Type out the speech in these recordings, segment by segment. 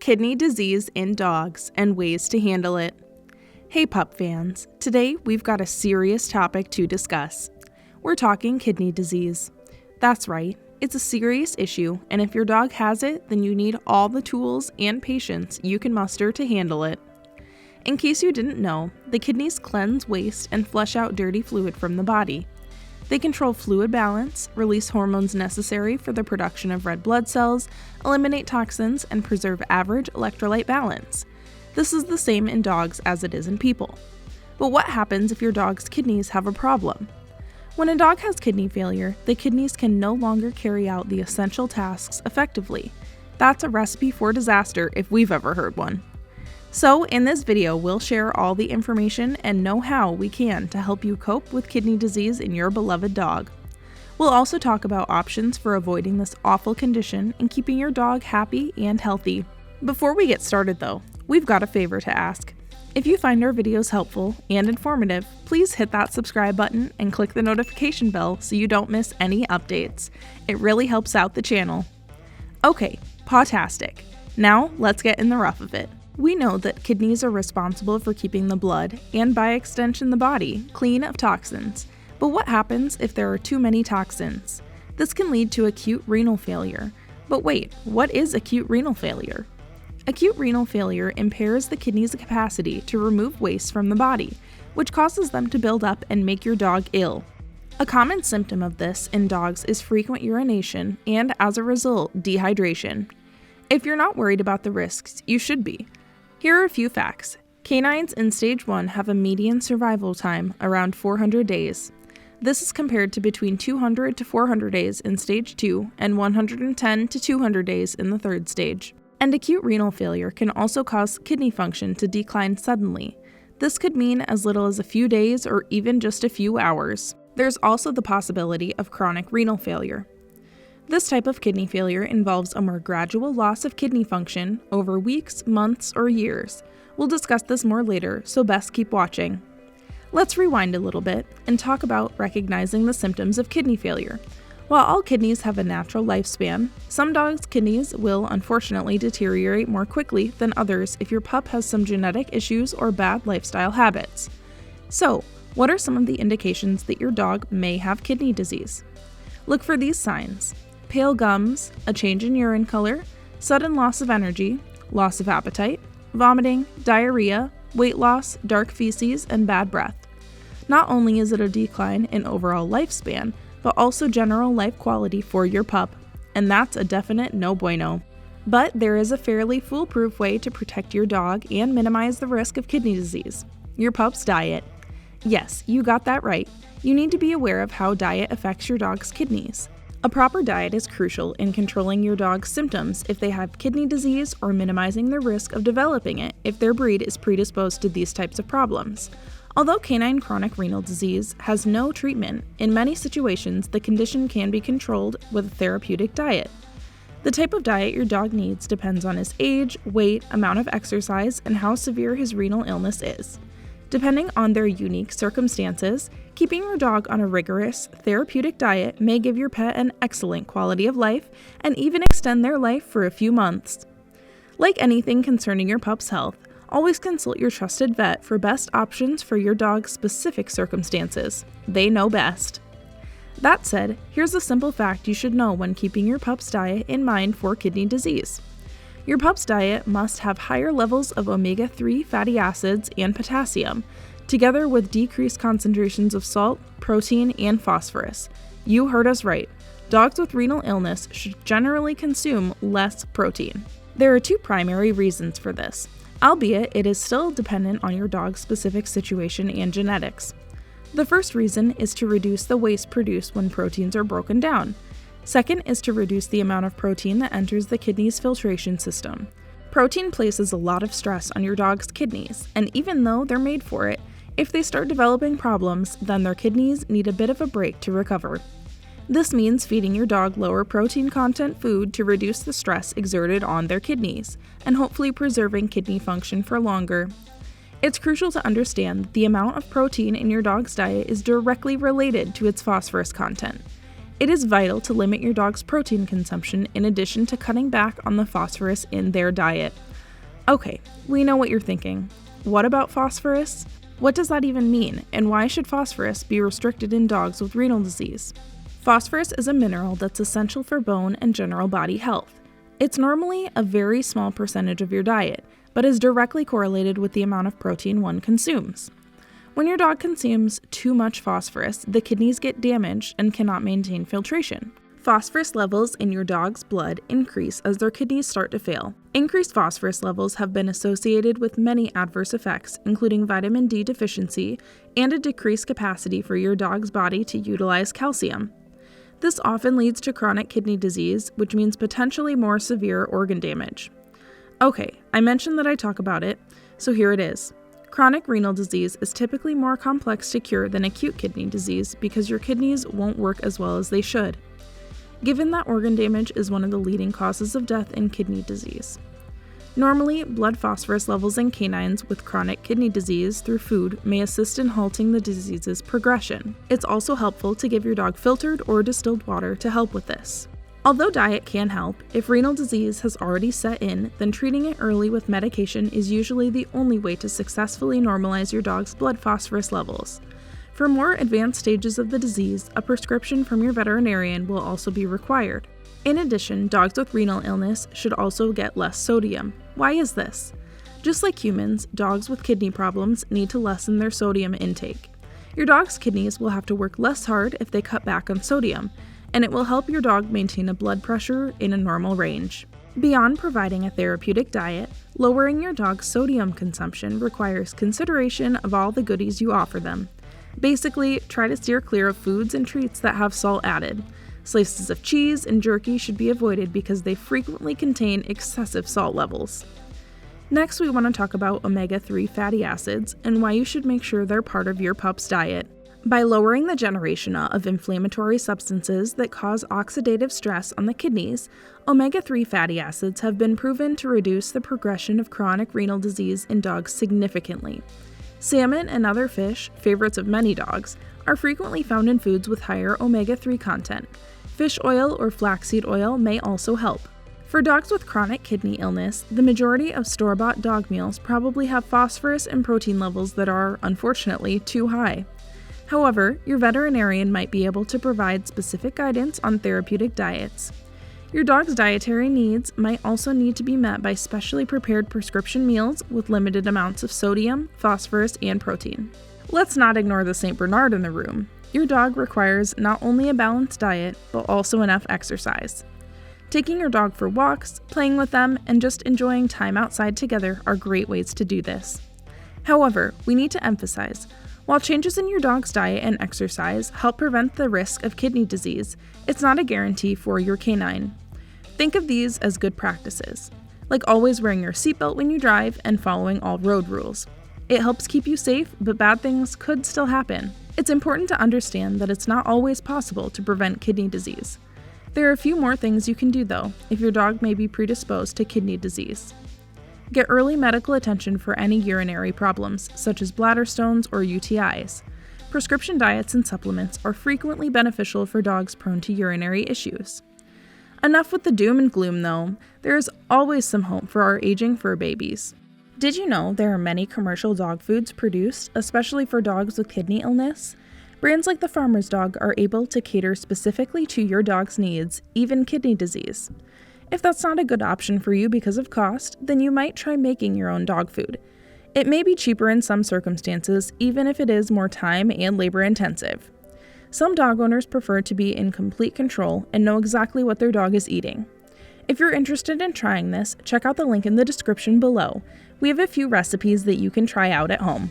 Kidney disease in dogs and ways to handle it. Hey pup fans, today we've got a serious topic to discuss. We're talking kidney disease. That's right, it's a serious issue, and if your dog has it, then you need all the tools and patience you can muster to handle it. In case you didn't know, the kidneys cleanse waste and flush out dirty fluid from the body. They control fluid balance, release hormones necessary for the production of red blood cells, eliminate toxins, and preserve average electrolyte balance. This is the same in dogs as it is in people. But what happens if your dog's kidneys have a problem? When a dog has kidney failure, the kidneys can no longer carry out the essential tasks effectively. That's a recipe for disaster if we've ever heard one. So in this video, we'll share all the information and know-how we can to help you cope with kidney disease in your beloved dog. We'll also talk about options for avoiding this awful condition and keeping your dog happy and healthy. Before we get started though, we've got a favor to ask. If you find our videos helpful and informative, please hit that subscribe button and click the notification bell so you don't miss any updates. It really helps out the channel. Okay, pawtastic. Now let's get in the rough of it. We know that kidneys are responsible for keeping the blood, and by extension the body, clean of toxins. But what happens if there are too many toxins? This can lead to acute renal failure. But wait, what is acute renal failure? Acute renal failure impairs the kidney's capacity to remove waste from the body, which causes them to build up and make your dog ill. A common symptom of this in dogs is frequent urination and, as a result, dehydration. If you're not worried about the risks, you should be. Here are a few facts. Canines in stage 1 have a median survival time around 400 days. This is compared to between 200 to 400 days in stage 2 and 110 to 200 days in the third stage. And acute renal failure can also cause kidney function to decline suddenly. This could mean as little as a few days or even just a few hours. There's also the possibility of chronic renal failure. This type of kidney failure involves a more gradual loss of kidney function over weeks, months, or years. We'll discuss this more later, so best keep watching. Let's rewind a little bit and talk about recognizing the symptoms of kidney failure. While all kidneys have a natural lifespan, some dogs' kidneys will unfortunately deteriorate more quickly than others if your pup has some genetic issues or bad lifestyle habits. So, what are some of the indications that your dog may have kidney disease? Look for these signs: pale gums, a change in urine color, sudden loss of energy, loss of appetite, vomiting, diarrhea, weight loss, dark feces, and bad breath. Not only is it a decline in overall lifespan, but also general life quality for your pup, and that's a definite no bueno. But there is a fairly foolproof way to protect your dog and minimize the risk of kidney disease: your pup's diet. Yes, you got that right. You need to be aware of how diet affects your dog's kidneys. A proper diet is crucial in controlling your dog's symptoms if they have kidney disease or minimizing the risk of developing it if their breed is predisposed to these types of problems. Although canine chronic renal disease has no treatment, in many situations the condition can be controlled with a therapeutic diet. The type of diet your dog needs depends on his age, weight, amount of exercise, and how severe his renal illness is. Depending on their unique circumstances, keeping your dog on a rigorous, therapeutic diet may give your pet an excellent quality of life and even extend their life for a few months. Like anything concerning your pup's health, always consult your trusted vet for best options for your dog's specific circumstances. They know best. That said, here's a simple fact you should know when keeping your pup's diet in mind for kidney disease. Your pup's diet must have higher levels of omega-3 fatty acids and potassium, together with decreased concentrations of salt, protein, and phosphorus. You heard us right. Dogs with renal illness should generally consume less protein. There are two primary reasons for this, albeit it is still dependent on your dog's specific situation and genetics. The first reason is to reduce the waste produced when proteins are broken down. Second is to reduce the amount of protein that enters the kidney's filtration system. Protein places a lot of stress on your dog's kidneys, and even though they're made for it, if they start developing problems, then their kidneys need a bit of a break to recover. This means feeding your dog lower protein content food to reduce the stress exerted on their kidneys, and hopefully preserving kidney function for longer. It's crucial to understand that the amount of protein in your dog's diet is directly related to its phosphorus content. It is vital to limit your dog's protein consumption in addition to cutting back on the phosphorus in their diet. Okay, we know what you're thinking. What about phosphorus? What does that even mean, and why should phosphorus be restricted in dogs with renal disease? Phosphorus is a mineral that's essential for bone and general body health. It's normally a very small percentage of your diet, but is directly correlated with the amount of protein one consumes. When your dog consumes too much phosphorus, the kidneys get damaged and cannot maintain filtration. Phosphorus levels in your dog's blood increase as their kidneys start to fail. Increased phosphorus levels have been associated with many adverse effects, including vitamin D deficiency and a decreased capacity for your dog's body to utilize calcium. This often leads to chronic kidney disease, which means potentially more severe organ damage. Okay, I mentioned that I talk about it, so here it is. Chronic renal disease is typically more complex to cure than acute kidney disease because your kidneys won't work as well as they should, given that organ damage is one of the leading causes of death in kidney disease. Normally, blood phosphorus levels in canines with chronic kidney disease through food may assist in halting the disease's progression. It's also helpful to give your dog filtered or distilled water to help with this. Although diet can help, if renal disease has already set in, then treating it early with medication is usually the only way to successfully normalize your dog's blood phosphorus levels. For more advanced stages of the disease, a prescription from your veterinarian will also be required. In addition, dogs with renal illness should also get less sodium. Why is this? Just like humans, dogs with kidney problems need to lessen their sodium intake. Your dog's kidneys will have to work less hard if they cut back on sodium, and it will help your dog maintain a blood pressure in a normal range. Beyond providing a therapeutic diet, lowering your dog's sodium consumption requires consideration of all the goodies you offer them. Basically, try to steer clear of foods and treats that have salt added. Slices of cheese and jerky should be avoided because they frequently contain excessive salt levels. Next, we want to talk about omega-3 fatty acids and why you should make sure they're part of your pup's diet. By lowering the generation of inflammatory substances that cause oxidative stress on the kidneys, omega-3 fatty acids have been proven to reduce the progression of chronic renal disease in dogs significantly. Salmon and other fish, favorites of many dogs, are frequently found in foods with higher omega-3 content. Fish oil or flaxseed oil may also help. For dogs with chronic kidney illness, the majority of store-bought dog meals probably have phosphorus and protein levels that are, unfortunately, too high. However, your veterinarian might be able to provide specific guidance on therapeutic diets. Your dog's dietary needs might also need to be met by specially prepared prescription meals with limited amounts of sodium, phosphorus, and protein. Let's not ignore the St. Bernard in the room. Your dog requires not only a balanced diet, but also enough exercise. Taking your dog for walks, playing with them, and just enjoying time outside together are great ways to do this. However, we need to emphasize, while changes in your dog's diet and exercise help prevent the risk of kidney disease, it's not a guarantee for your canine. Think of these as good practices, like always wearing your seatbelt when you drive and following all road rules. It helps keep you safe, but bad things could still happen. It's important to understand that it's not always possible to prevent kidney disease. There are a few more things you can do though, if your dog may be predisposed to kidney disease. Get early medical attention for any urinary problems, such as bladder stones or UTIs. Prescription diets and supplements are frequently beneficial for dogs prone to urinary issues. Enough with the doom and gloom though, there is always some hope for our aging fur babies. Did you know there are many commercial dog foods produced, especially for dogs with kidney illness? Brands like the Farmer's Dog are able to cater specifically to your dog's needs, even kidney disease. If that's not a good option for you because of cost, then you might try making your own dog food. It may be cheaper in some circumstances, even if it is more time and labor intensive. Some dog owners prefer to be in complete control and know exactly what their dog is eating. If you're interested in trying this, check out the link in the description below. We have a few recipes that you can try out at home.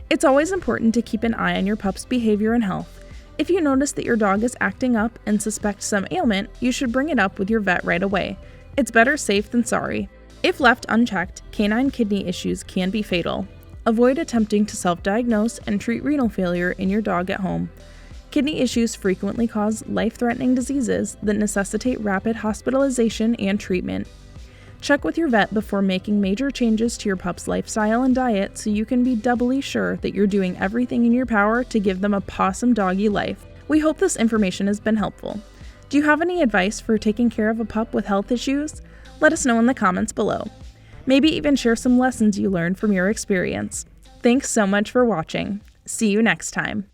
It's always important to keep an eye on your pup's behavior and health. If you notice that your dog is acting up and suspect some ailment, you should bring it up with your vet right away. It's better safe than sorry. If left unchecked, canine kidney issues can be fatal. Avoid attempting to self-diagnose and treat renal failure in your dog at home. Kidney issues frequently cause life-threatening diseases that necessitate rapid hospitalization and treatment. Check with your vet before making major changes to your pup's lifestyle and diet so you can be doubly sure that you're doing everything in your power to give them a pawsome doggy life. We hope this information has been helpful. Do you have any advice for taking care of a pup with health issues? Let us know in the comments below. Maybe even share some lessons you learned from your experience. Thanks so much for watching. See you next time.